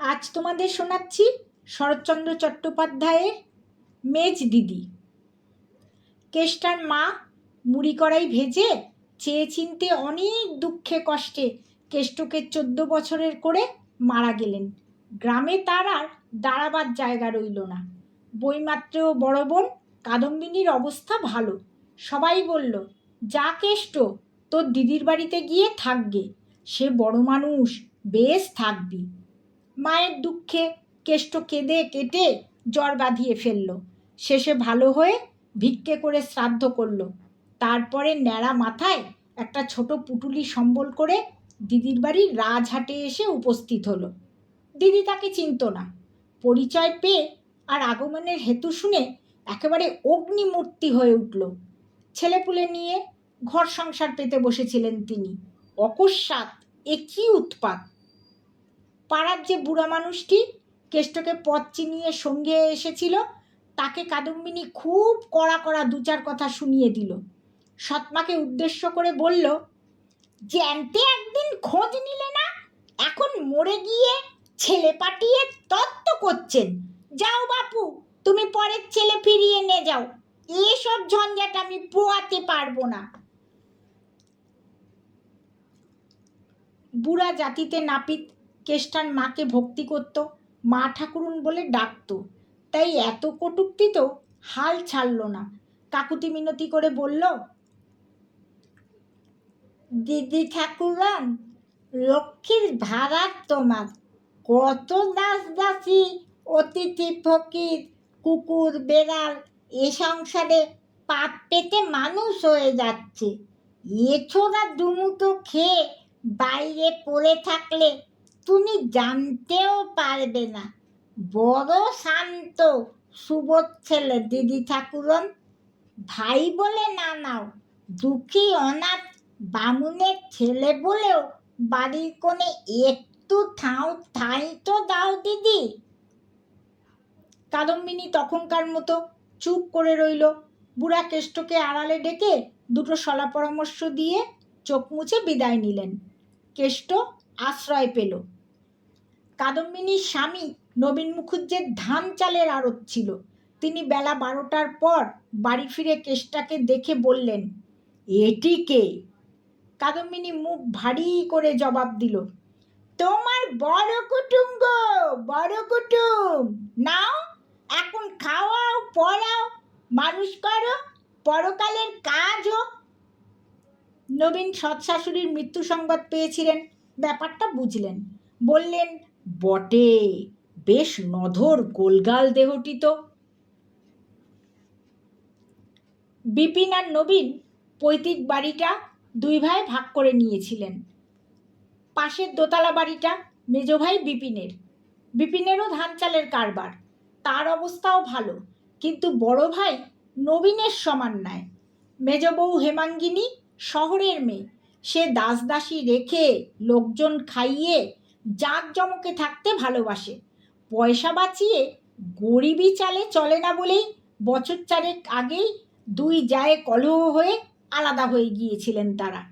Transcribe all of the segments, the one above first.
আজ তোমাদের শোনাচ্ছি শরৎচন্দ্র চট্টোপাধ্যায়ের মেজ দিদি। কেষ্টার মা মুড়ি কড়াই ভেজে চেয়ে চিনতে অনেক দুঃখে কষ্টে কেষ্টকে 14 বছরের করে মারা গেলেন। গ্রামে তার আর দাঁড়াবার জায়গা রইল না। বইমাত্রেও বড় বোন কাদম্বিনীর অবস্থা ভালো। সবাই বলল, যা কেষ্ট, তোর দিদির বাড়িতে গিয়ে থাকগে, সে বড় মানুষ, বেশ থাকবি। মায়ের দুঃখে কেষ্ট কেঁদে কেটে জ্বর বাঁধিয়ে ফেলল। শেষে ভালো হয়ে ভিক্ষে করে শ্রাদ্ধ করল। তারপরে ন্যাড়া মাথায় একটা ছোট পুটুলি সম্বল করে দিদির বাড়ির রাজহাটে এসে উপস্থিত হলো। দিদি তাকে চিনত না। পরিচয় পেয়ে আর আগমনের হেতু শুনে একেবারে অগ্নিমূর্তি হয়ে উঠল। ছেলেপুলে নিয়ে ঘর সংসার পেতে বসেছিলেন তিনি। অকস্মাৎ এ কি উৎপাত! পাড়ার যে বুড়া মানুষটি কেষ্টকে পথ চিনিয়ে সঙ্গে এসেছিল, তাকে কাদম্বিনী খুব কড়া কড়া 2-4 কথা শুনিয়ে দিল। সৎমাকে উদ্দেশ্য করে বলল, জ্যান্তে একদিন খোঁজ নিলে না, এখন মরে গিয়ে ছেলে পাঠিয়ে তত্ত্ব করছেন। যাও বাপু, তুমি পরের ছেলে ফিরিয়ে নিয়ে যাও, এসব ঝঞ্ঝাট আমি পোয়াতে পারবো না। বুড়া জাতিতে নাপিত কেষ্টার মাকে ভক্তি করত, মা ঠাকুরুন বলে ডাকত, তাই এত কটূক্তি তো হাল ছাড়ল না। কাকুতি মিনতি করে বলল, দিদি ঠাকুরন, লক্ষ্মীর ভাড়ার তোমার, কত দাস দাসী, অতিথি ফকির, কুকুর বেড়াল এ সংসারে পাপ পেতে মানুষ হয়ে যাচ্ছে। এছোড়া দুমুটো খেয়ে বাইরে পড়ে থাকলে তুমি জানতেও পারবে না। বড় শান্ত সুবোধ ছেলে দিদি ঠাকুরন, ভাই বলে না নাও, দুঃখী অনাথ বামুনের ছেলে বলেও বাড়ির কোণে একটু ঠাঁই তো দাও দিদি। কাদম্বিনী তখনকার মতো চুপ করে রইল। বুড়া কেষ্টকে আড়ালে ডেকে 2টো শলা পরামর্শ দিয়ে চোখ মুছে বিদায় নিলেন। কেষ্ট আশ্রয় পেল। কাদম্বিনীর স্বামী নবীন মুখুজ্জের ধান চালের আড়ত ছিল। তিনি বেলা 12টার পর বাড়ি ফিরে কেষ্টাকে দেখে বললেন, এটি কে? কাদম্বিনী মুখ ভারী করে জবাব দিল, তোমার বড় কুটুম গো, বড় কুটুম। নাও, এখন খাওয়াও, পড়াও, মানুষ করো, পরকালের কাজ হোক। নবীন সৎ শাশুড়ির মৃত্যু সংবাদ পেয়েছিলেন, ব্যাপারটা বুঝলেন। বললেন, বটে, বেশ নধর গোলগাল দেহটি তো। বিপিন আর নবীন পৈতৃক বাড়িটা 2 ভাই ভাগ করে নিয়েছিলেন। পাশের দোতলা বাড়িটা মেজ ভাই বিপিনের। বিপিনেরও ধান চালের কারবার, তার অবস্থাও ভালো, কিন্তু বড় ভাই নবীনের সমান নয়। মেজ বউ হেমাঙ্গিনী শহরের মেয়ে, সে দাস দাসী রেখে লোকজন খাইয়ে জাঁকজমকে থাকতে ভালোবাসে। পয়সা বাঁচিয়ে গরিবি চালে চলে না বলেই বছর 4 আগেই 2 জায়ে কলহ হয়ে আলাদা হয়ে গিয়েছিলেন তারা।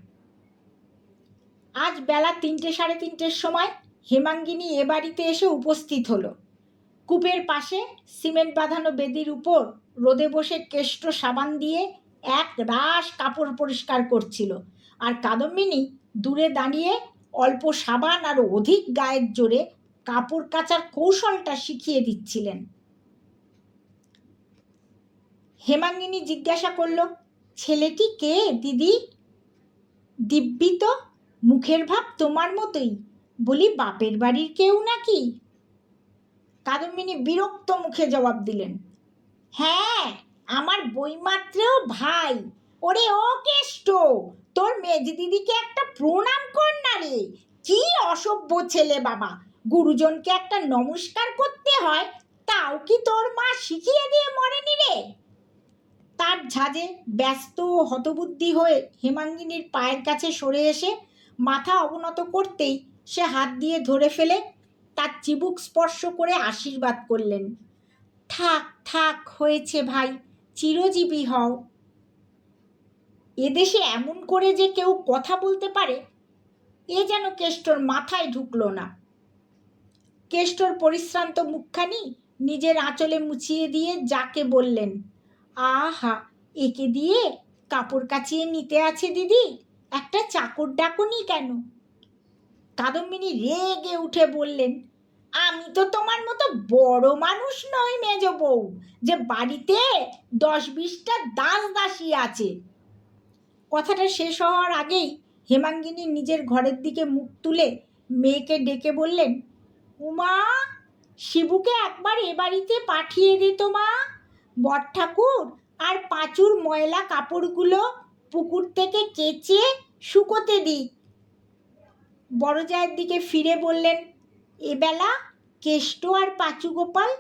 আজ বেলা 3টে 3:30-র সময় হেমাঙ্গিনী এ বাড়িতে এসে উপস্থিত হলো। কূপের পাশে সিমেন্ট বাঁধানো বেদির উপর রোদে বসে কেষ্ট সাবান দিয়ে এক রাশ কাপড় পরিষ্কার করছিল, আর কাদম্বিনী দূরে দাঁড়িয়ে অল্প সাবান আর অধিক গায়ের জোরে কাপড় কাচার কৌশলটা শিখিয়ে দিচ্ছিলেন। হেমাঙ্গিনী জিজ্ঞাসা করল, ছেলেটি কে দিদি? দিব্যি তো, মুখের ভাব তোমার মতোই। বলি, বাপের বাড়ির কেউ নাকি? কাদম্বিনী বিরক্ত মুখে জবাব দিলেন, হ্যাঁ, আমার বইমাত্রেও ভাই। ওরে ও কেষ্ট, তোর মেজ দিদিকে একটা প্রণাম কর না রে। কি অসভ্য ছেলে বাবা, গুরুজনকে একটা নমস্কার করতে হয়, তাও কি তোর মা শিখিয়ে দিয়ে মরেনি রে? তার ঝাঁজে ব্যস্ত হতবুদ্ধি হয়ে হেমাঙ্গিনীর পায়ের কাছে সরে এসে মাথা অবনত করতেই সে হাত দিয়ে ধরে ফেলে তার চিবুক স্পর্শ করে আশীর্বাদ করলেন, থাক থাক, হয়েছে ভাই, চিরজীবী হও। এদেশে এমন করে যে কেউ কথা বলতে পারে, এ যেন কেষ্টর মাথায় ঢুকল না। কেষ্টর পরিশ্রান্ত মুখখানি নিজের আঁচলে মুছিয়ে দিয়ে যাকে বললেন, আহা, একে দিয়ে কাপড় কাচিয়ে নিতে আছে দিদি, একটা চাকর ডাকুনি কেন? কাদম্বিনী রেগে উঠে বললেন, আমি তো তোমার মতো বড় মানুষ নই মেজ বউ, যে বাড়িতে 10-20টা দাস দাসী আছে। কথাটা শেষ হওয়ার আগেই হেমাঙ্গিনী নিজের ঘরের দিকে মুখ তুলে মেয়েকে ডেকে বললেন, উমা, শিবুকে একবার এ বাড়িতে পাঠিয়ে দে তো মা। বড়ঠাকুর আর পাঁচুর ময়লা কাপড়গুলো পুকুর থেকে কেচে শুকোতে দিই। বড় জায়ের দিকে ফিরে বললেন, এবেলা কেষ্ট আর পাঁচু গোপাল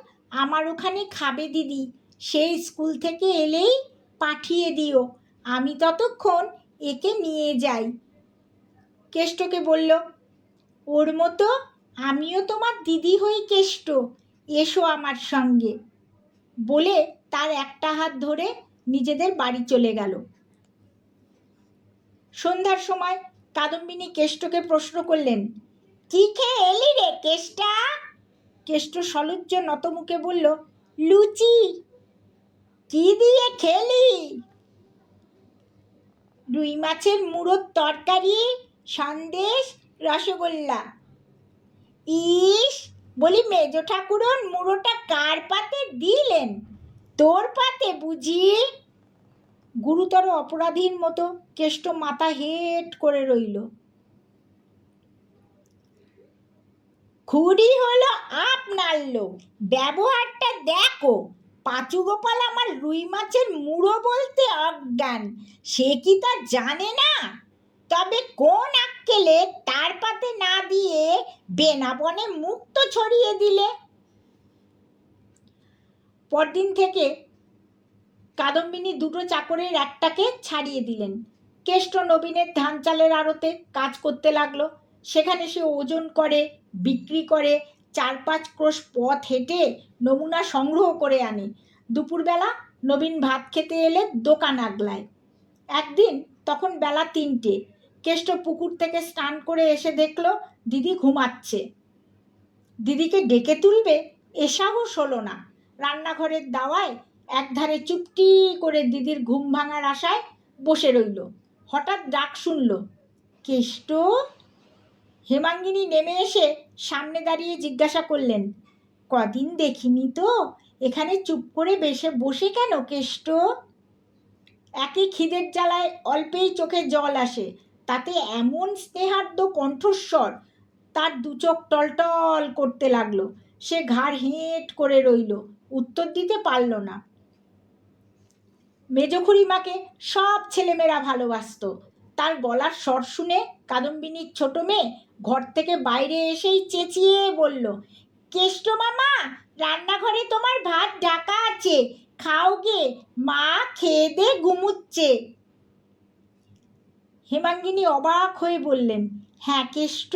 আমার ওখানে খাবে দিদি, সেই স্কুল থেকে এলেই পাঠিয়ে দিও, আমি ততক্ষণ একে নিয়ে যাই। কেষ্টকে বলল, ওর মতো আমিও তোমার দিদি হই কেষ্ট, এসো আমার সঙ্গে। বলে তার একটা হাত ধরে নিজেদের বাড়ি চলে গেল। সন্ধ্যার সময় কাদম্বিনী কেষ্টকে প্রশ্ন করলেন, কি খেয়ে এলি রে কেষ্টা? কেষ্ট সলজ্জ নতমুখে বলল, লুচি। কি দিয়ে খেলি? রুই মাছের মুড়োর তরকারি, সন্দেশ, রসগোল্লা। ইস, বলি মেজ ঠাকুরন মুড়োটা কার পাতে দিলেন? তোর পাতে বুঝি? গুরুতর অপরাধীর মতো কেষ্ট মাথা হেঁট করে রইল। খুড়ি হলো আপনার লোক, ব্যবহারটা দেখো। পাঁচু গোপাল আমার রুই মাছের মুড়ো বলতে অজ্ঞান, সে কি তা জানে না? তবে কোন আক্কেলে তার পাতে না দিয়ে বেনাবনে মুখ তো ছড়িয়ে দিলে। পরদিন থেকে কাদম্বিনী দুটো চাকরের একটাকে ছাড়িয়ে দিলেন। কেষ্ট নবীনের ধান চালের আড়তে কাজ করতে লাগলো। সেখানে সে ওজন করে, বিক্রি করে, 4-5 ক্রোশ পথ হেঁটে নমুনা সংগ্রহ করে আনে। দুপুরবেলা নবীন ভাত খেতে এলে দোকান আগলায়। একদিন তখন বেলা 3টে, কেষ্ট পুকুর থেকে স্নান করে এসে দেখল দিদি ঘুমাচ্ছে। দিদিকে ডেকে তুলবে এ সাহস হলো না। রান্নাঘরের দাওয়ায় একধারে চুপটি করে দিদির ঘুম ভাঙার আশায় বসে রইল। হঠাৎ ডাক শুনল, কেষ্ট। হেমাঙ্গিনী নেমে এসে সামনে দাঁড়িয়ে জিজ্ঞাসা করলেন, কদিন দেখিনি তো, এখানে চুপ করে বসে কেন কেষ্ট? একই খিদের জ্বালায় অল্পেই চোখে জল আসে, তাতে এমন স্নেহার্দ্র কণ্ঠস্বর, তার দু চোখ টলটল করতে লাগলো। সে ঘাড় হেঁট করে রইল, উত্তর দিতে পারল না। মেজ খুড়িমাকে সব ছেলেমেয়েরা ভালোবাসত। তার গলার স্বর শুনে কাদম্বিনীর ছোট মেয়ে ঘর থেকে বাইরে এসেই চেঁচিয়ে বলল, কেষ্ট মামা, রান্নাঘরে তোমার ভাত ঢাকা আছে, খাও গে, মা খেয়ে দে ঘুমুচ্ছে। হেমাঙ্গিনী অবাক হয়ে বললেন, হ্যাঁ কেষ্ট,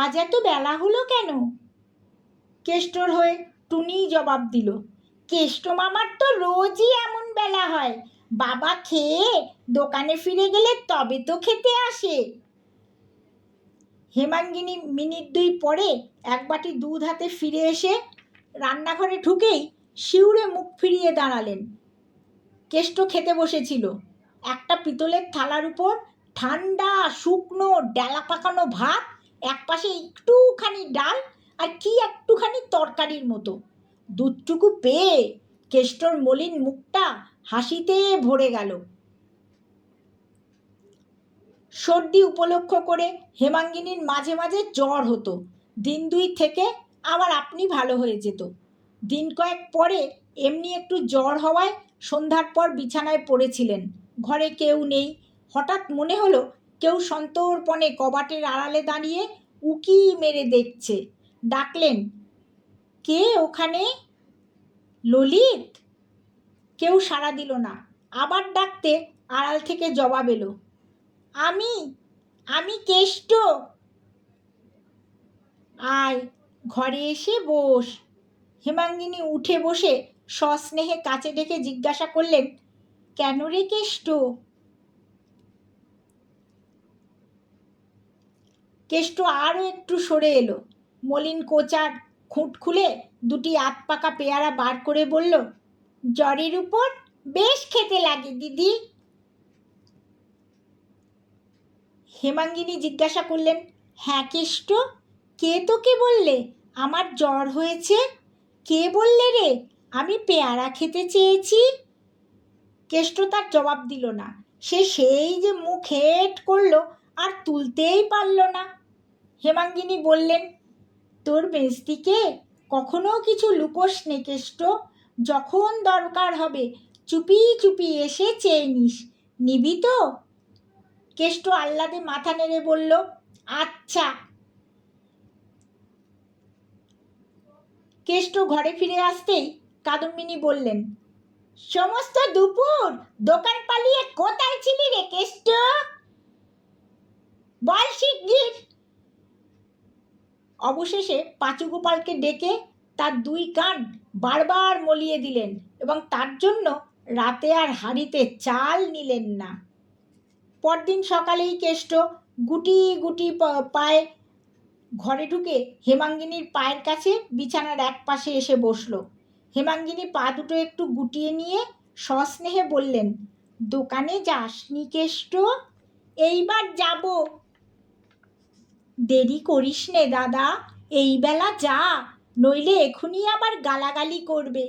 আজ এত বেলা হলো কেন? কেষ্টর হয়ে টুনি জবাব দিল, কেষ্ট মামার তো রোজই এমন বেলা হয়, বাবা খেয়ে দোকানে ফিরে গেলে তবে তো খেতে আসে। হেমাঙ্গিনী মিনিট 2 পরে এক বাটি দুধ হাতে ফিরে এসে রান্নাঘরে ঢুকেই শিউরে মুখ ফিরিয়ে দাঁড়ালেন। কেষ্ট খেতে বসেছিল। একটা পিতলের থালার উপর ঠান্ডা শুকনো ডালা পাকানো ভাত, একপাশে একটুখানি ডাল আর কি একটুখানি তরকারির মতো। দুধটুকু পেয়ে কেষ্টর মলিন মুখটা হাসিতে ভরে গেল। সর্দি উপলক্ষ করে হেমাঙ্গিনীর মাঝে মাঝে জ্বর হতো। দিন 2 থেকে আবার আপনি ভালো হয়ে যেত। দিন কয়েক পরে এমনি একটু জ্বর হওয়ায় সন্ধ্যার পর বিছানায় পড়েছিলেন। ঘরে কেউ নেই। হঠাৎ মনে হলো কেউ সন্তর্পণে কবাটের আড়ালে দাঁড়িয়ে উকি মেরে দেখছে। ডাকলেন, কে ওখানে? ললিত। কেউ সাড়া দিল না। আবার ডাকতে আড়াল থেকে জবাব এলো, আমি কেষ্ট। আয়, ঘরে এসে বস। হেমাঙ্গিনী উঠে বসে সস্নেহে কাছে ডেকে জিজ্ঞাসা করলেন, কেন রে কেষ্ট? কেষ্ট আরও একটু সরে এলো। মলিন কোচার খুঁট খুলে দুটি আধ পাকা পেয়ারা বার করে বলল, জ্বরের উপর বেশ খেতে লাগে দিদি। হেমাঙ্গিনী জিজ্ঞাসা করলেন, হ্যাঁ কেষ্ট, কে তোকে বললে আমার জ্বর হয়েছে? কে বললে রে আমি পেয়ারা খেতে চেয়েছি? কেষ্ট তার জবাব দিল না। সে সেই যে মুখ হেঁট করলো আর তুলতেই পারল না। হেমাঙ্গিনী বললেন, তোর মেজদিকে কখনো কিছু লুকোস নে কেষ্ট, যখন দরকার হবে চুপি চুপি এসে চেয়ে নিস, নিবি তো? কেষ্ট আহ্লাদে মাথা নেড়ে বলল, আচ্ছা। কেষ্ট ঘরে ফিরে আসতেই কাদম্বিনী বললেন, সমস্ত দুপুর দোকান পালিয়ে কোথায় ছিলি রে কেষ্ট? বল শিগগির। অবশেষে পাঁচু গোপালকে ডেকে তার দুই কান বারবার মলিয়ে দিলেন এবং তার জন্য রাতে আর হাঁড়িতে চাল নিলেন না। পরদিন সকালেই কেষ্ট গুটি গুটি পায়ে ঘরে ঢুকে হেমাঙ্গিনীর পায়ের কাছে বিছানার এক পাশে এসে বসল। হেমাঙ্গিনী পা দুটো একটু গুটিয়ে নিয়ে সস্নেহে বললেন, দোকানে যাসনি কেষ্ট? এইবার যাব। দেরি করিস নে দাদা, এই বেলা যা, নইলে এখনই আবার গালাগালি করবে।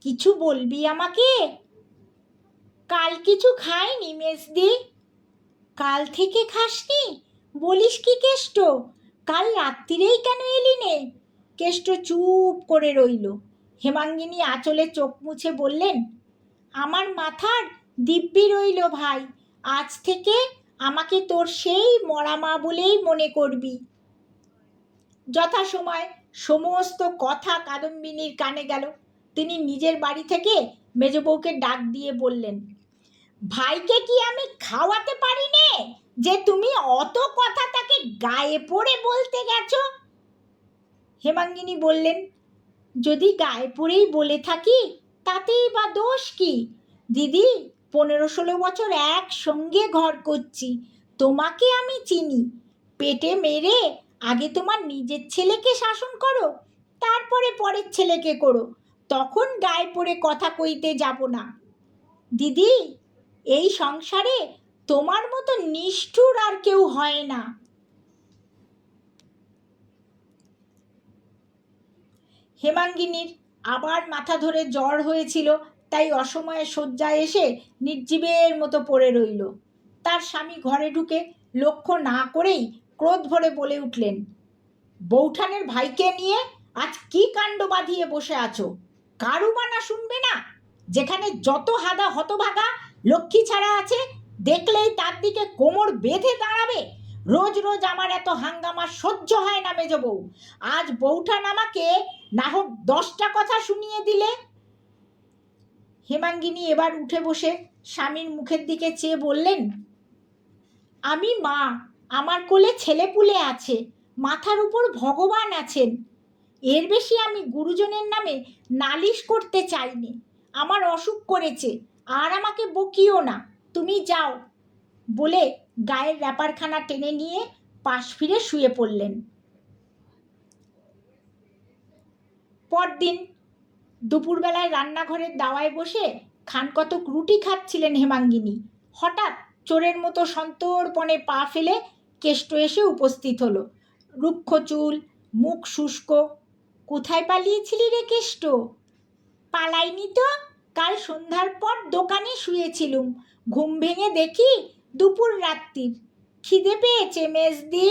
কিছু বলবি আমাকে? কাল কিছু খাইনি মেজদি। কাল থেকে খাসনি? বলিস কি কেষ্ট, কাল রাত্রিরেই কেন এলি নে? কেষ্ট চুপ করে রইল। হেমাঙ্গিনী আঁচলে চোখ মুছে বললেন, আমার মাথার দিব্যি রইল ভাই, আজ থেকে আমাকে তোর সেই মরা মা বলেই মনে করবি। যথাসময় সমস্ত কথা কাদম্বিনীর কানে গেল। তিনি নিজের বাড়ি থেকে মেজ বউকে ডাক দিয়ে বললেন, ভাইকে কি আমি খাওয়াতে পারি নে যে তুমি অত কথা তাকে গায়ে পড়ে বলতে গেছো? হেমাঙ্গিনী বললেন, যদি গায়ে পড়েই বলে থাকি তাতেই বা দোষ কি দিদি? 15-16 বছর একসঙ্গে ঘর করছি, তোমাকে আমি চিনি। পেটে মেরে আগে তোমার নিজের ছেলেকে শাসন করো, তারপরে পরের ছেলেকে করো, তখন গায়ে পড়ে কথা কইতে যাব না। দিদি, এই সংসারে তোমার মতো নিষ্ঠুর আর কেউ হয় না। হেমাঙ্গিনীর আবার মাথা ধরে জ্বর হয়েছিল, তাই অসময়ে শয্যায় এসে নির্জীবের মতো পড়ে রইল। তার স্বামী ঘরে ঢুকে লক্ষ্য না করেই ক্রোধ ভরে বলে উঠলেন, বৌঠানের ভাইকে নিয়ে আজ কি কাণ্ড বাঁধিয়ে বসে আছো? কারু বানা শুনবে না? যেখানে যত হাদা হতভাগা লক্ষ্মী ছাড়া আছে, দেখলেই তার দিকে কোমর বেঁধে দাঁড়াবে। রোজ রোজ আমার এত হাঙ্গামা সহ্য হয় না মেজ বউ। আজ বৌঠান আমাকে না হোক 10টা কথা শুনিয়ে দিলে। হেমাঙ্গিনী এবার উঠে বসে স্বামীর মুখের দিকে চেয়ে বললেন, আমি মা, আমার কোলে ছেলেপুলে আছে, মাথার উপর ভগবান আছেন, এর বেশি আমি গুরুজনের নামে নালিশ করতে চাইনি। আমার অসুখ করেছে, আর আমাকে বকিও না, তুমি যাও। বলে গায়ের র্যাপারখানা টেনে নিয়ে পাশ ফিরে শুয়ে পড়লেন। পরদিন দুপুরবেলায় রান্নাঘরের দাওয়ায় বসে খানকতক রুটি খাচ্ছিলেন হেমাঙ্গিনী। হঠাৎ চোরের মতো সন্তর্পণে পা ফেলে কেষ্ট এসে উপস্থিত হলো। রুক্ষ চুল, মুখ শুষ্ক। কোথায় পালিয়েছিলি রে কেষ্ট? পালাইনি তো, কাল সন্ধ্যার পর দোকানে শুয়েছিলুম, ঘুম ভেঙে দেখি দুপুর রাত্রির। খিদে পেয়েছে মেজদি।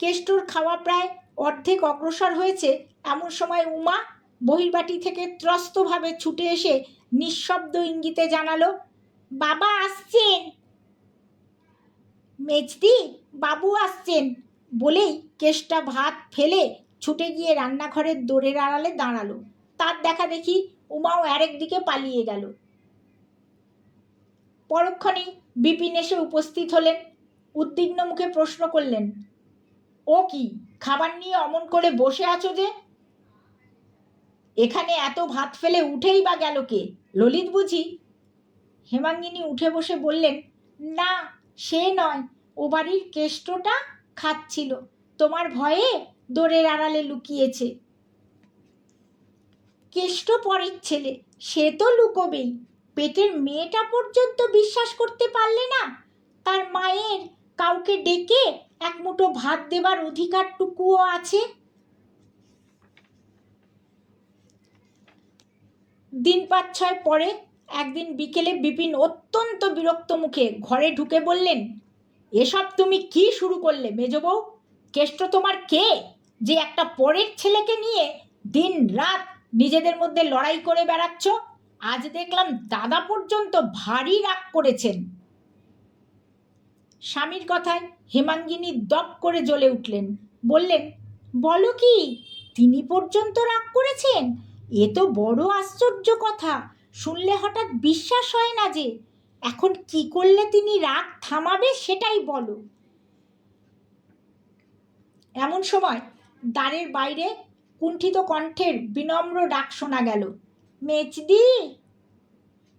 কেষ্টর খাওয়া প্রায় অর্ধেক অগ্রসর হয়েছে, এমন সময় উমা বহির্বাটি থেকে ত্রস্তভাবে ছুটে এসে নিঃশব্দ ইঙ্গিতে জানালো, বাবা আসছেন। মেজদি, বাবু আসছেন বলেই কেষ্টা ভাত ফেলে ছুটে গিয়ে রান্নাঘরের দোরের আড়ালে দাঁড়ালো। তার দেখা দেখি উমাও আরেক দিকে পালিয়ে গেল। পরক্ষণেই বিপিন এসে উপস্থিত হলেন। উদ্বিগ্ন মুখে প্রশ্ন করলেন, ও কি, খাবার নিয়ে অমন করে বসে আছো যে? এখানে এত ভাত ফেলে উঠেই বা গেল কে? ললিত বুঝি? হেমাঙ্গিনী উঠে বসে বললেন, না সে নয়, ও বাড়ির কেষ্টটা খাচ্ছিল। তোমার ভয়ে দোরের আড়ালে লুকিয়েছে। কেষ্ট পরের ছেলে, সে তো লুকোবেই। পেটের মেয়েটা পর্যন্ত বিশ্বাস করতে পারলে না তার মায়ের কাউকে ডেকে এক মুঠো ভাত দেবার অধিকারটুকুও আছে। দিন 5-6 পরে একদিন বিকেলে বিপিন অত্যন্ত বিরক্ত মুখে ঘরে ঢুকে বললেন, এসব তুমি কি শুরু করলে মেজবউ? কেষ্ট তোমার কে যে একটা পরের ছেলেকে নিয়ে দিন রাত নিজেদের মধ্যে লড়াই করে বেড়াচ্ছ? আজ দেখলাম দাদা পর্যন্ত ভারী রাগ করেছেন। স্বামীর কথায় হেমাঙ্গিনী দপ করে জ্বলে উঠলেন, বললেন, বলো কি, তিনি পর্যন্ত রাগ করেছেন? এ তো বড় আশ্চর্য কথা, শুনলে হঠাৎ বিশ্বাস হয় না যে। এখন কি করলে তিনি রাগ থামাবে সেটাই বলো। এমন সময় দ্বারের বাইরে কুণ্ঠিত কণ্ঠের বিনম্র ডাক শোনা গেল, মেজদি,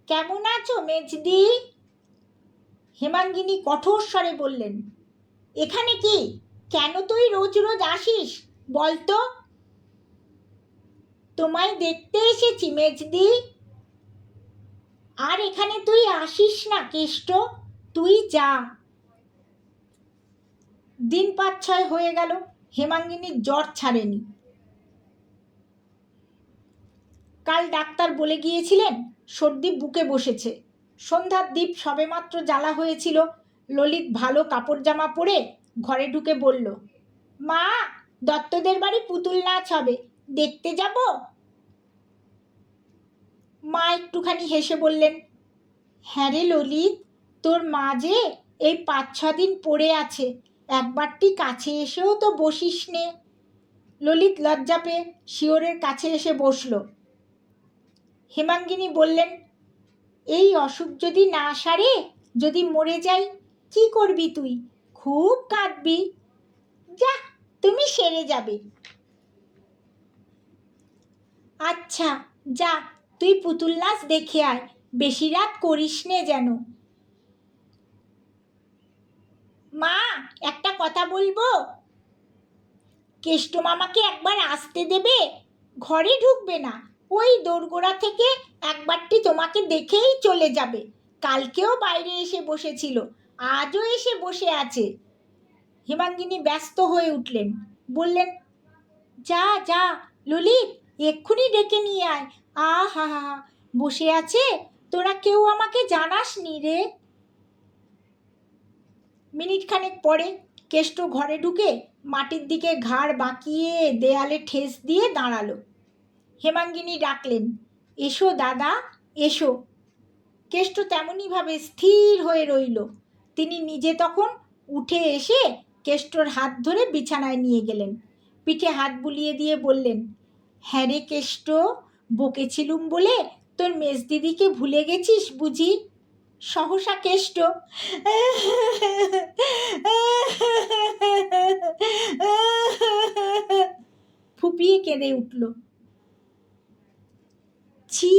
কেমন আছো মেজদি? হেমাঙ্গিনী কঠোর স্বরে বললেন, এখানে কি? কেন তুই রোজ রোজ আসিস বলতো? তোমায় দেখতে এসেছি মেজদি। আর এখানে তুই আসিস না কেষ্ট, তুই যা। দিন 5-6 হয়ে গেল, হেমাঙ্গিনীর জ্বর ছাড়েনি। কাল ডাক্তার বলে গিয়েছিলেন সর্দি বুকে বসেছে। সন্ধ্যার দ্বীপ সবেমাত্র জ্বালা হয়েছিল। ললিত ভালো কাপড় জামা পরে ঘরে ঢুকে বলল, মা, দত্তদের বাড়ি পুতুল নাচ হবে, দেখতে যাব? মা একটুখানি হেসে বললেন, হ্যাঁ রে ললিত, তোর মা যে এই 5-6 দিন পড়ে আছে, একবারটি কাছে এসেও তো বসিস নে। ললিত লজ্জা পেয়ে শিওরের কাছে এসে বসল। হেমাঙ্গিনী বললেন, এই অসুখ যদি না সারে, যদি মরে যাই, কি করবি তুই? খুব কাঁদবি। যা, তুমি সেরে যাবে। আচ্ছা যা, তুই পুতুল নাচ দেখে আয়, বেশি রাত করিস নে যেন। মা, একটা কথা বলবো? কেষ্ট মামাকে একবার আসতে দেবে? ঘরে ঢুকবে না, ওই দোরগোড়া থেকে একবারটি তোমাকে দেখেই চলে যাবে। কালকেও বাইরে এসে বসেছিল, আজও এসে বসে আছে। হেমাঙ্গিনী ব্যস্ত হয়ে উঠলেন, বললেন, যা যা ললিত, এক্ষুনি ডেকে নিয়ে আয়। হা হা, বসে আছে, তোরা কেউ আমাকে জানাসনি রে। মিনিটখানেক পরে কেষ্ট ঘরে ঢুকে মাটির দিকে ঘাড় বাঁকিয়ে দেয়ালে ঠেস দিয়ে দাঁড়ালো। হেমাঙ্গিনী ডাকলেন, এসো দাদা, এসো। কেষ্ট তেমনইভাবে স্থির হয়ে রইল। তিনি নিজে তখন উঠে এসে কেষ্টর হাত ধরে বিছানায় নিয়ে গেলেন। পিঠে হাত বুলিয়ে দিয়ে বললেন, হ্যাঁ রে কেষ্ট, বকেছিলুম বলে তোর মেজদিদিকে ভুলে গেছিস বুঝি? সহসা কেষ্ট ফুপিয়ে কেঁদে উঠল। ছি,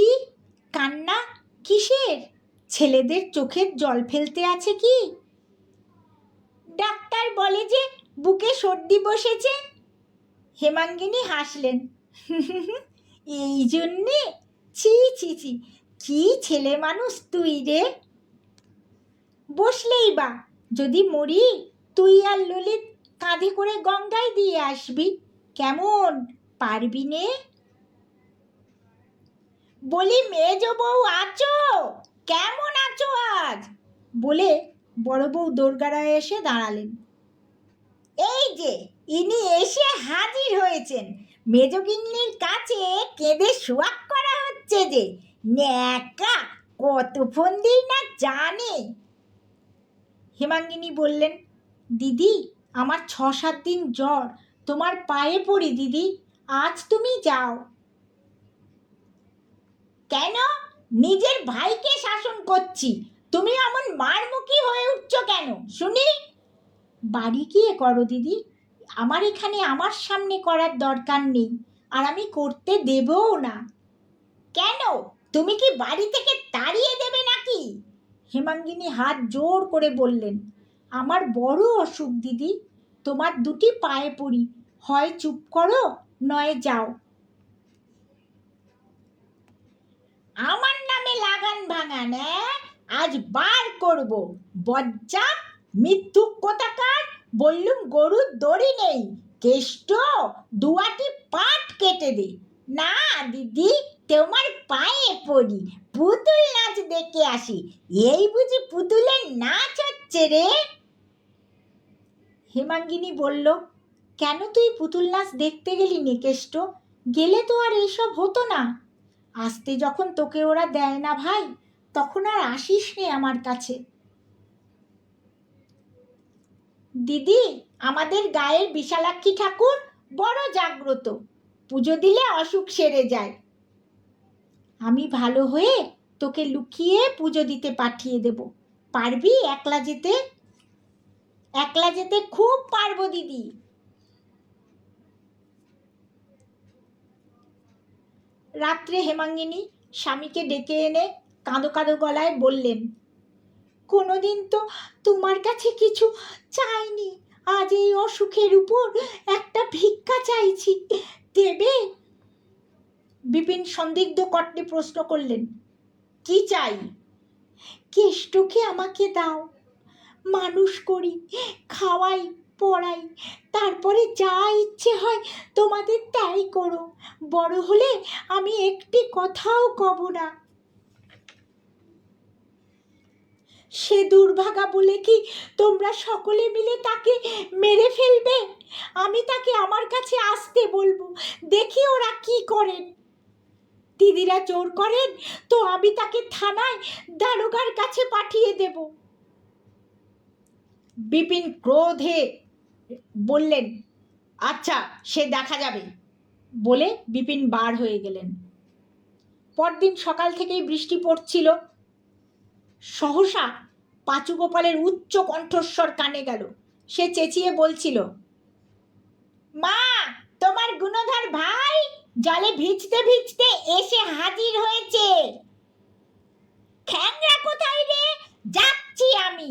কান্না কিসের? ছেলেদের চোখের জল ফেলতে আছে কি? ডাক্তার বলে যে বুকে সর্দি বসেছে। হেমাঙ্গিনী হাসলেন, এই জন্যে? ছি ছি ছি, কি ছেলে মানুষ তুই রে। বসলেই বা, যদি মরি তুই আর ললিত কাঁধে করে গঙ্গায় দিয়ে আসবি, কেমন? পারবি নে? বলি, মেজ বউ আছো? কেমন আছো আজ? বলে বড় বউ দোরগোড়ায় এসে দাঁড়ালেন। এই যে ইনি এসে হাজির হয়েছেন। মেজগিন্নির কাছে কেঁদে সোয়াগ করা হচ্ছে যে। ন্যাকা, কত ফোন দিই না জানে। হেমাঙ্গিনী বললেন, দিদি, আমার 6-7 দিন জ্বর, তোমার পায়ে পড়ি দিদি, আজ তুমি যাও। কেন? নিজের ভাইকে শাসন করছি, তুমি এমন মারমুখী হয়ে উঠছো কেন শুনি? বাড়ি গিয়ে করো দিদি, আমার এখানে আমার সামনে করার দরকার নেই, আর আমি করতে দেবও না। কেন? তুমি কি বাড়ি থেকে তাড়িয়ে দেবে নাকি? হেমাঙ্গিনী হাত জোর করে বললেন, আমার বড় অসুখ দিদি, তোমার দুটি পায়ে পড়ি, হয় চুপ করো নয় যাও। আমার নামে লাগান ভাঙান, আজ বার করব বজ্জাত মিথ্যুক কোথাকার। বললুম গরুর দড়ি নেই, কেষ্ট দুয়াটি পাট কেটে দে। না দিদি, তোমার পায়ে পড়ি, পুতুল নাচ দেখে আসি। এই বুঝি পুতুলের নাচ হচ্ছে রে? হেমাঙ্গিনী বলল, কেন তুই পুতুল নাচ দেখতে গেলি নে কেষ্ট? গেলে তো আর এইসব হতো না। আসতে যখন তোকে ওরা দেয় না ভাই, তখন আর আসিস নে আমার কাছে। দিদি, আমাদের গায়ের বিশালাক্ষী ঠাকুর বড় জাগ্রত, পুজো দিলে অসুখ সেরে যায়। আমি ভালো হয়ে তোকে লুকিয়ে পুজো দিতে পাঠিয়ে দেব। পারবি একলা যেতে? একলা যেতে খুব পারবো দিদি। রাত্রে হেমাঙ্গিনী স্বামীকে ডেকে এনে কাঁদো কাঁদো গলায় বললেন, কোনোদিন তো তোমার কাছে কিছু চাইনি, আজ এই অসুখের উপর একটা ভিক্ষা চাইছি, দেবে? বিপিন সন্দিগ্ধ কণ্ঠে প্রশ্ন করলেন, কি চাই? কেষ্টকে আমাকে দাও, মানুষ করি, খাওয়াই, পড়াই, তারপরে যা ইচ্ছে হয় তোমাদের তাই করো। বড় হলে আমি একটি কথাও কব না। সে দুর্ভাগা বলে কি তোমরা সকলে মিলে তাকে মেরে ফেলবে? আমি তাকে আমার কাছে আসতে বলবো, দেখি ওরা কি করেন। দিদিরা জোর করেন তো আমি তাকে থানায় দারোগার কাছে পাঠিয়ে দেব। বিপিন ক্রোধে বললেন, আচ্ছা, সে দেখা যাবে। বলে বিপিন বার হয়ে গেলেন। পরদিন সকাল থেকেই বৃষ্টি পড়ছিল। সহসা পাঁচু গোপালের উচ্চ কণ্ঠস্বর কানে গেল। সে চেঁচিয়ে বলছিল, মা, তোমার গুণধর ভাই জলে ভিজতে ভিজতে এসে হাজির হয়েছে। খ্যাংরা কোথায় রে? যাচ্ছি আমি।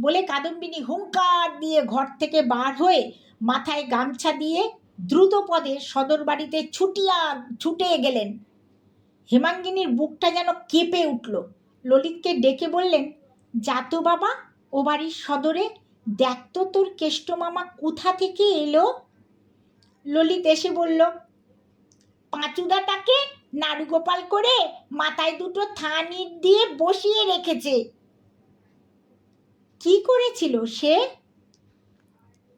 বলে কাদম্বিনী হুঙ্কার দিয়ে ঘর থেকে বার হয়ে মাথায় গামছা দিয়ে দ্রুত পদে সদর বাড়িতে ছুটে গেলেন। হেমাঙ্গিনীর বুকটা যেন কেঁপে উঠল। ললিতকে ডেকে বললেন, যা তো বাবা, ও বাড়ির সদরে দেখ তো তোর কেষ্ট মামা কোথা থেকে এলো। ললিত এসে বলল, পাঁচুদা তাকে নাড়ুগোপাল করে মাথায় দুটো থান ইট দিয়ে বসিয়ে রেখেছে। কি করেছিল সে?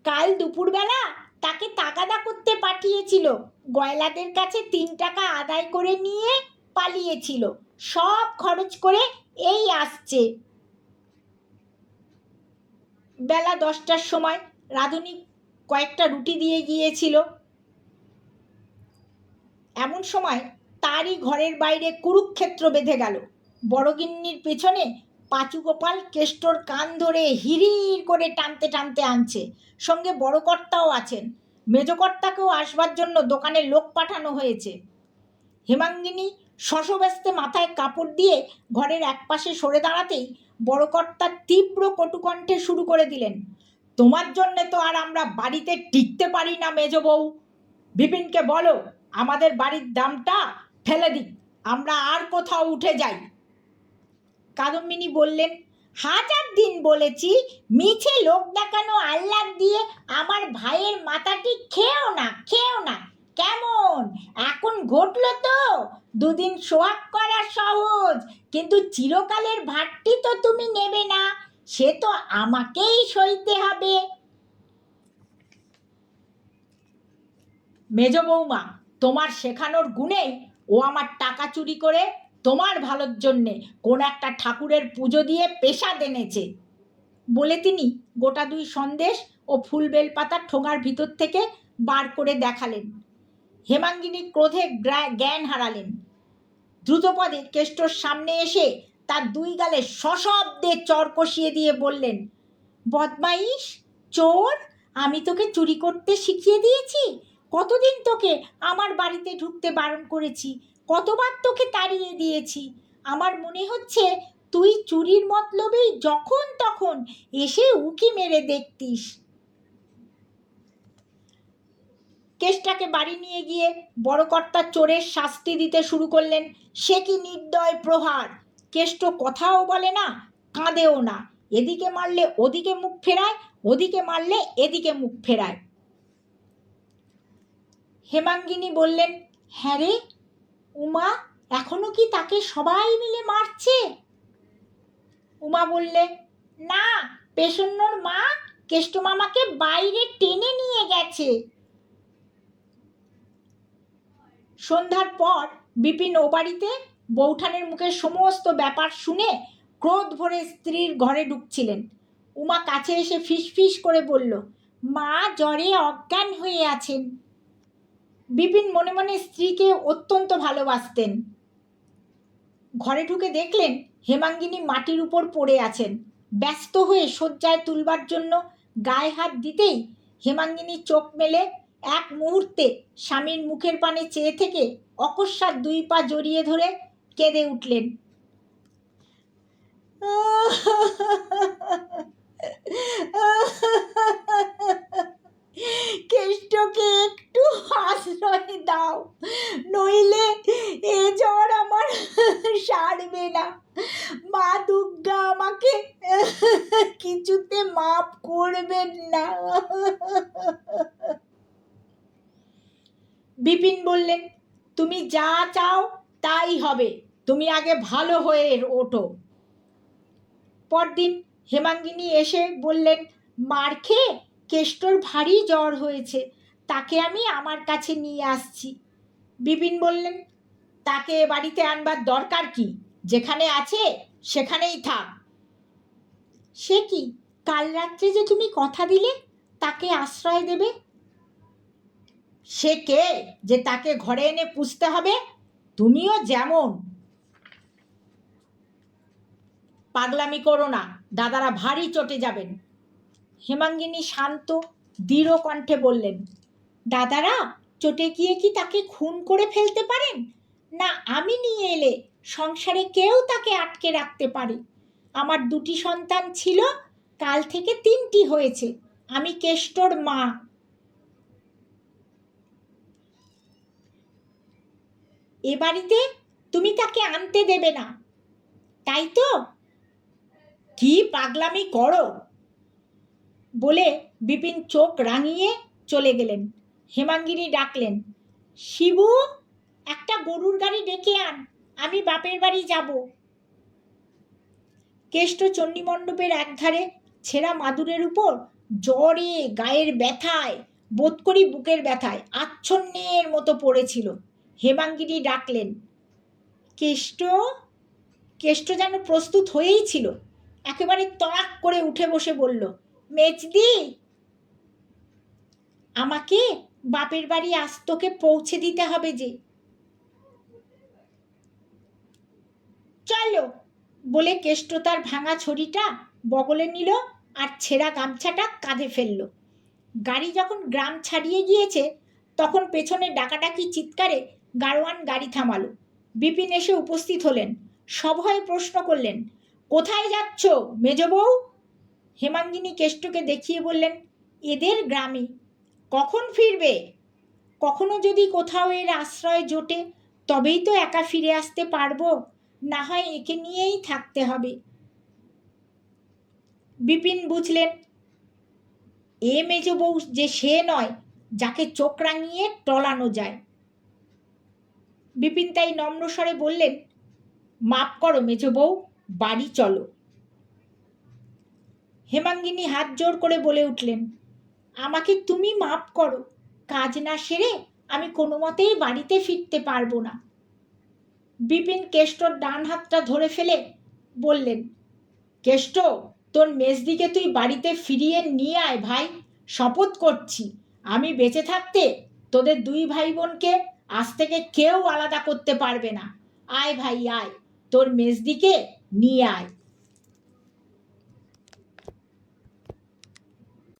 কাল দুপুরবেলা তাকে তাগাদা করতে পাঠিয়েছিল। গয়লাদের কাছে 3 টাকা আদায় করে নিয়ে পালিয়েছিল। সব খরচ করে এই আসছে। বেলা 10টার সময় রাধুনী কয়েকটা রুটি দিয়ে গিয়েছিল। এমন সময় তারই ঘরের বাইরে কুরুক্ষেত্র বেঁধে গেল। বড়গিন্নির পেছনে পাঁচু গোপাল কেষ্টর কান ধরে হিড়ির করে টানতে টানতে আনছে। সঙ্গে বড় কর্তাও আছেন। মেজকর্তাকেও আসবার জন্য দোকানে লোক পাঠানো হয়েছে। হেমাঙ্গিনী শশব্যস্তে মাথায় কাপড় দিয়ে ঘরের একপাশে সরে দাঁড়াতেই বড় কর্তা তীব্র কটুকণ্ঠে শুরু করে দিলেন, তোমার জন্যে তো আর আমরা বাড়িতে টিকতে পারি না মেজ বউ। বিপিনকে বলো আমাদের বাড়ির দামটা ফেলে দিক, আমরা আর কোথাও উঠে যাই। কাদম্বিনী বললেন, 1000 দিন বলেছি, মিছে লোক দেখানো আহ্লাদ দিয়ে আমার ভাইয়ের মাথাটি খেও না। কেমন এখন ঘটল তো? 2 দিন সোহাগ করা সহজ, কিন্তু চিরকালের ভাতটি তো তুমি নেবে না, সে তো আমাকেই সইতে হবে। মেজ বৌমা, তোমার শেখানোর গুণেই ও আমার টাকা চুরি করে তোমার ভালোর জন্যে কোন একটা ঠাকুরের পুজো দিয়ে পেশাদ এনেছে। বলে তিনি গোটা 2 সন্দেশ ও ফুল বেলপাতা ঠোঙার ভিতর থেকে বার করে দেখালেন। হেমাঙ্গিনী ক্রোধে জ্ঞান হারালেন। দ্রুতপদে কেষ্টর সামনে এসে তার 2 গালে সশব্দে চর কষিয়ে দিয়ে বললেন, বদমাইশ, চোর, আমি তোকে চুরি করতে শিখিয়ে দিয়েছি? কতদিন তোকে আমার বাড়িতে ঢুকতে বারণ করেছি, কতবার তোকে তাড়িয়ে দিয়েছি। আমার মনে হচ্ছে তুই চুরির মতলবেই যখন তখন এসে উকি মেরে দেখতিস। কেষ্টাকে বাড়ি নিয়ে গিয়ে বড় কর্তা চোরের শাস্তি দিতে শুরু করলেন। সে কি নির্দয় প্রহার! কেষ্ট কথাও বলে না, কাঁদেও না, এদিকে মারলে ওদিকে মুখ ফেরায়, ওদিকে মারলে এদিকে মুখ ফেরায়। হেমাঙ্গিনী বললেন, হ্যাঁ রে উমা, এখনো কি তাকে সবাই মিলে মারছে? উমা বললে, না, পেশন্যর মা কেষ্ট মামাকে বাইরে টেনে নিয়ে গেছে। সন্ধ্যার পর বিপিন ও বাড়িতে বৌঠানের মুখে সমস্ত ব্যাপার শুনে ক্রোধ ভরে স্ত্রীর ঘরে ঢুকছিলেন। উমা কাছে এসে ফিসফিস করে বলল, মা জ্বরে অজ্ঞান হয়ে আছেন। বিপিন মনে মনে স্ত্রীকে অত্যন্ত ভালোবাসতেন। ঘরে ঢুকে দেখলেন হেমাঙ্গিনী মাটির উপর পড়ে আছেন। ব্যস্ত হয়ে শয্যায় তুলবার জন্য গায়ে হাত দিতেই হেমাঙ্গিনী চোখ মেলে এক মুহূর্তে স্বামীর মুখের পানে চেয়ে থেকে অকস্মাৎ দুই পা জড়িয়ে ধরে কেঁদে উঠলেন। কেষ্টকে একটু আশ্রয় দাও, নইলে এ জ্বর আমার সারবে না। মা দুর্গা আমাকে কিছুতে মাপ করবেন না। বিপিন বললেন, তুমি যা চাও তাই হবে, তুমি আগে ভালো হয়ে ওঠো। পরদিন হেমাঙ্গিনী এসে বললেন, মার খেয়ে কেষ্টর ভারী জ্বর হয়েছে, তাকে আমি আমার কাছে নিয়ে আসছি। বিপিন বললেন, তাকে বাড়িতে আনবার দরকার কি? যেখানে আছে সেখানেই থাক। সে কি, কাল রাত্রে যে তুমি কথা দিলে তাকে আশ্রয় দেবে? সে কে যে তাকে ঘরে এনে পুষতে হবে? তুমিও যেমন। পাগলামি করো না, দাদারা ভারী চটে যাবেন। হেমাঙ্গিনী শান্ত দৃঢ় কণ্ঠে বললেন, দাদারা চটে গিয়ে কি তাকে খুন করে ফেলতে পারেন? না, আমি নিয়ে এলে সংসারে কেউ তাকে আটকে রাখতে পারে? আমার দুটি সন্তান ছিল, কাল থেকে 3টি হয়েছে। আমি কেষ্টর মা। এ বাড়িতে তুমি তাকে আনতে দেবে না, তাই তো? কি পাগলামি করো! বলে বিপিন চোখ রাঙিয়ে চলে গেলেন। হেমাঙ্গিনী ডাকলেন, শিবু, একটা গরুর গাড়ি ডেকে আন, আমি বাপের বাড়ি যাব। কেষ্ট চণ্ডীমণ্ডপের একধারে ছেঁড়া মাদুরের উপর জ্বরে, গায়ের ব্যথায়, বোধ করি বুকের ব্যথায় আচ্ছন্নের মতো পড়েছিল। হেমাঙ্গিনী ডাকলেন, কেষ্ট। কেষ্ট যেন প্রস্তুত হয়েই ছিল, একেবারে তড়াক করে উঠে বসে বলল, মেজদি, আমাকে বাপের বাড়ি আজ তোকে পৌঁছে দিতে হবে যে। চলো, বলে কেষ্ট তার ভাঙা ছড়িটা বগলে নিল আর ছেঁড়া গামছাটা কাঁধে ফেলল। গাড়ি যখন গ্রাম ছাড়িয়ে গিয়েছে তখন পেছনে ডাকাডাকি চিৎকারে গাড়োয়ান গাড়ি থামালো। বিপিন এসে উপস্থিত হলেন। সভয়ে প্রশ্ন করলেন, কোথায় যাচ্ছ মেজ বউ? হেমাঙ্গিনী কেষ্টকে দেখিয়ে বললেন, এদের গ্রামে। কখন ফিরবে? কখনো যদি কোথাও এর আশ্রয় জোটে তবেই তো একা ফিরে আসতে পারবো, না হয় একে নিয়েই থাকতে হবে। বিপিন বুঝলেন, এ মেজ বউ যে সে নয় যাকে চোখ রাঙিয়ে টলানো যায়। বিপিন তাই নম্র স্বরে বললেন, মাপ করো মেজ বউ, বাড়ি চলো। হেমাঙ্গিনী হাত জোর করে বলে উঠলেন, আমাকে তুমি মাপ করো, কাজ না সেরে আমি কোনো মতেই বাড়িতে ফিরতে পারবো না। বিপিন কেষ্টর ডান হাতটা ধরে ফেলে বললেন, কেষ্ট, তোর মেজদিকে তুই বাড়িতে ফিরিয়ে নিয়ে আয় ভাই, শপথ করছি আমি বেঁচে থাকতে তোদের 2 ভাই বোনকে আজ থেকে কেউ আলাদা করতে পারবে না। আয় ভাই আয়, তোর মেজদিকে নিয়ে আয়।